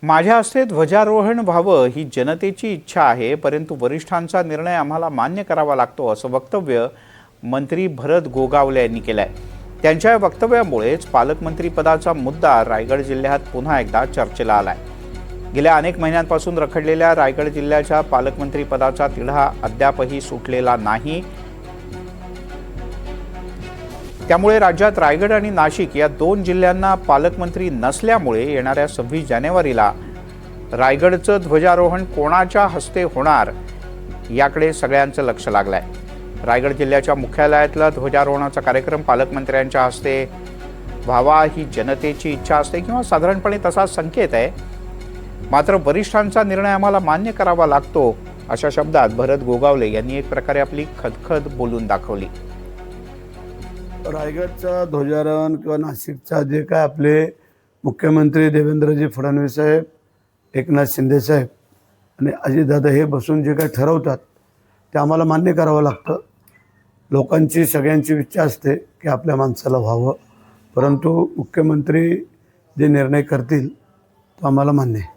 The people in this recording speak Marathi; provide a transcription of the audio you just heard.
माझ्या हस्ते ध्वजारोहण व्हावं ही जनतेची इच्छा आहे, परंतु वरिष्ठांचा निर्णय आम्हाला मान्य करावा लागतो, असं वक्तव्य मंत्री भरत गोगावले यांनी केलंय। त्यांच्या या वक्तव्यामुळेच पालकमंत्री पदाचा मुद्दा रायगड जिल्ह्यात पुन्हा एकदा चर्चेला आलाय। गेल्या अनेक महिन्यांपासून रखडलेल्या रायगड जिल्ह्याच्या पालकमंत्री पदाचा तिढा अद्यापही सुटलेला नाही। त्यामुळे राज्यात रायगड आणि नाशिक या दोन जिल्ह्यांना पालकमंत्री नसल्यामुळे येणाऱ्या 26 जानेवारीला रायगडचं ध्वजारोहण कोणाच्या हस्ते होणार याकडे सगळ्यांचं लक्ष लागलंय। रायगड जिल्ह्याच्या मुख्यालयातला ध्वजारोहणाचा कार्यक्रम पालकमंत्र्यांच्या हस्ते व्हावा ही जनतेची इच्छा असते किंवा साधारणपणे तसा संकेत आहे, मात्र वरिष्ठांचा निर्णय आम्हाला मान्य करावा लागतो, अशा शब्दात भरत गोगावले यांनी एक प्रकारे आपली खदखद बोलून दाखवली। रायगडचा ध्वजारोहण किंवा नाशिकचा जे काय आपले मुख्यमंत्री देवेंद्रजी फडणवीस साहेब, एकनाथ शिंदे साहेब आणि अजितदादा हे बसून जे काय ठरवतात ते आम्हाला मान्य करावं लागतं। लोकांची सगळ्यांची इच्छा असते की आपल्या माणसाला व्हावं, परंतु मुख्यमंत्री जे निर्णय करतील तो आम्हाला मान्य आहे।